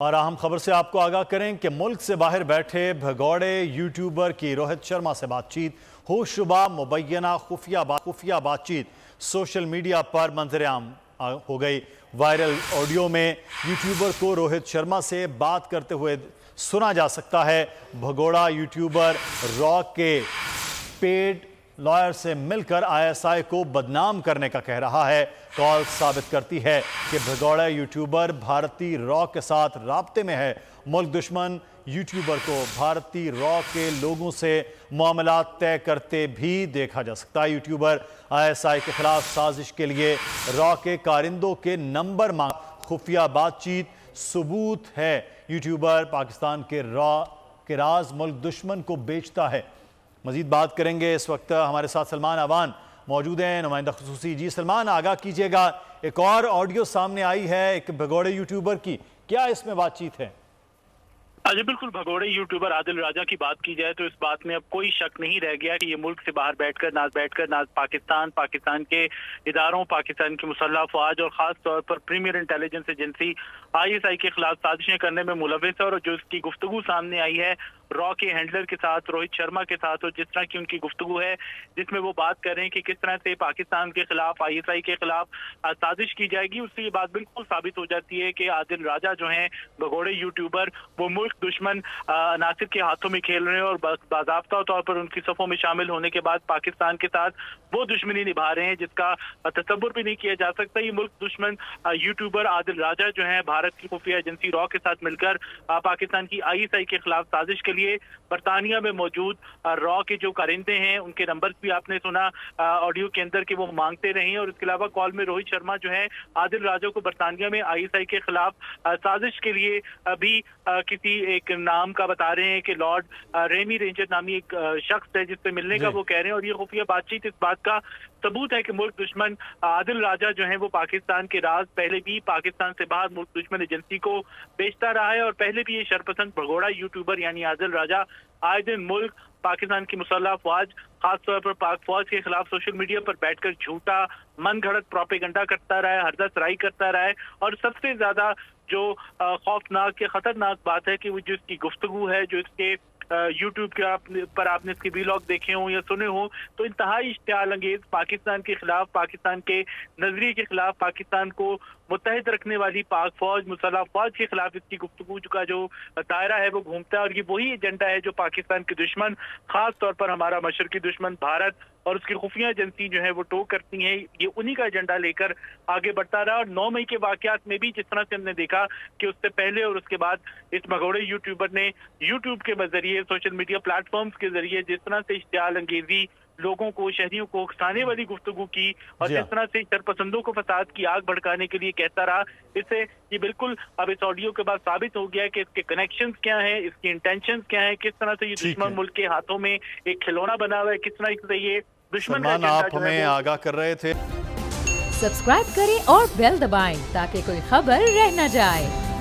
اور اہم خبر سے آپ کو آگاہ کریں کہ ملک سے باہر بیٹھے بھگوڑے یوٹیوبر کی روہت شرما سے بات چیت ہوش شبہ مبینہ خفیہ بات چیت سوشل میڈیا پر منظر عام ہو گئی۔ وائرل آڈیو میں یوٹیوبر کو روہت شرما سے بات کرتے ہوئے سنا جا سکتا ہے۔ بھگوڑا یوٹیوبر راک کے پیڈ لائر سے مل کر ISI کو بدنام کرنے کا کہہ رہا ہے۔ کال ثابت کرتی ہے کہ بھگوڑا یوٹیوبر بھارتی راک کے ساتھ رابطے میں ہے۔ ملک دشمن یوٹیوبر کو بھارتی راک کے لوگوں سے معاملات طے کرتے بھی دیکھا جا سکتا ہے۔ یوٹیوبر ISI کے خلاف سازش کے لیے راک کے کارندوں کے نمبر مانگ خفیہ بات چیت ثبوت ہے۔ یوٹیوبر پاکستان کے راز ملک دشمن کو بیچتا ہے۔ مزید بات کریں گے، اس وقت ہمارے ساتھ سلمان آوان موجود ہیں، نمائندہ خصوصی۔ جی سلمان، آگاہ کیجئے گا، ایک اور آڈیو سامنے آئی ہے ایک بھگوڑے یوٹیوبر کی، کیا اس میں بات چیت ہے؟ جی بالکل، بھگوڑے یوٹیوبر عادل راجہ کی بات کی جائے تو اس بات میں اب کوئی شک نہیں رہ گیا کہ یہ ملک سے باہر بیٹھ کر پاکستان کے اداروں، پاکستان کی مسلح افواج اور خاص طور پر پریمیئر انٹیلیجنس ایجنسی ISI کے خلاف سازشیں کرنے میں ملوث ہے۔ اور جو اس کی گفتگو سامنے آئی ہے را کے ہینڈلر کے ساتھ، روہت شرما کے ساتھ، اور جس طرح کی ان کی گفتگو ہے جس میں وہ بات کر رہے ہیں کہ کس طرح سے پاکستان کے خلاف ISI کے خلاف سازش کی جائے گی، اس سے یہ بات بالکل ثابت ہو جاتی ہے کہ عادل راجہ جو ہیں بھگوڑے یوٹیوبر، وہ ملک دشمن عناصر کے ہاتھوں میں کھیل رہے ہیں اور باضابطہ طور پر ان کی صفوں میں شامل ہونے کے بعد پاکستان کے ساتھ وہ دشمنی نبھا رہے ہیں جس کا تصور بھی نہیں کیا جا سکتا۔ یہ ملک دشمن یوٹیوبر عادل راجہ جو ہیں بھارت کی خفیہ ایجنسی را کے ساتھ مل کر پاکستان کی ISI کے خلاف سازش کے لیے برطانیہ میں موجود را کے جو کارندے ہیں ان کے نمبرز بھی آپ نے سنا آڈیو کے اندر کہ وہ مانگتے رہے ہیں۔ اور اس کے علاوہ کال میں روہت شرما جو ہے عادل راجہ کو برطانیہ میں ISI کے خلاف سازش کے لیے بھی کسی ایک نام کا بتا رہے ہیں کہ لارڈ ریمی رینجر نامی ایک شخص ہے جس سے ملنے کا وہ کہہ رہے ہیں۔ اور یہ خفیہ بات چیت اس بات کا ثبوت ہے کہ ملک دشمن عادل راجہ جو ہیں وہ پاکستان کے راز پہلے بھی پاکستان سے باہر ملک دشمن ایجنسی کو بیچتا رہا ہے، اور پہلے بھی یہ شرپسند بھگوڑا یوٹیوبر یعنی عادل راجہ آئے دن ملک پاکستان کی مسلح افواج خاص طور پر پاک فوج کے خلاف سوشل میڈیا پر بیٹھ کر جھوٹا من گھڑت پروپیگنڈا کرتا رہا ہے، ہردہ سرائی کرتا رہا ہے۔ اور سب سے زیادہ جو خوفناک یا خطرناک بات ہے کہ وہ جو اس کی گفتگو ہے، جو اس کے یوٹیوب کے پر آپ نے اس کے ویلاگ دیکھے ہوں یا سنے ہوں، تو انتہائی اشتعال انگیز پاکستان کے خلاف، پاکستان کے نظریے کے خلاف، پاکستان کو متحد رکھنے والی پاک فوج، مسلح افواج کے خلاف اس کی گفتگو کا جو دائرہ ہے وہ گھومتا ہے۔ اور یہ وہی ایجنڈا ہے جو پاکستان کے دشمن، خاص طور پر ہمارا مشرقی دشمن بھارت اور اس کی خفیہ ایجنسی جو ہے وہ ٹو کرتی ہیں، یہ انہی کا ایجنڈا لے کر آگے بڑھتا رہا۔ اور 9 مئی کے واقعات میں بھی جس طرح سے ہم نے دیکھا کہ اس سے پہلے اور اس کے بعد اس بھگوڑے یوٹیوبر نے یوٹیوب کے ذریعے، سوشل میڈیا پلیٹ فارمز کے ذریعے جس طرح سے اشتعال انگیزی، لوگوں کو، شہریوں کو اکسانے والی گفتگو کی اور جس طرح سے شرپسندوں کو فساد کی آگ بھڑکانے کے لیے کہتا رہا، اس سے یہ بالکل اب اس آڈیو کے بعد ثابت ہو گیا ہے کہ اس کے کنیکشنز کیا ہیں، اس کی انٹینشنز کیا ہیں، کس طرح سے یہ دشمن ملک کے ہاتھوں میں ایک کھلونا بنا ہوا ہے، کس طرح سے یہ دشمن کا ایجنڈا آپ ہمیں آگاہ کر رہے تھے۔ سبسکرائب کریں اور بیل دبائیں تاکہ کوئی خبر رہ نہ جائے۔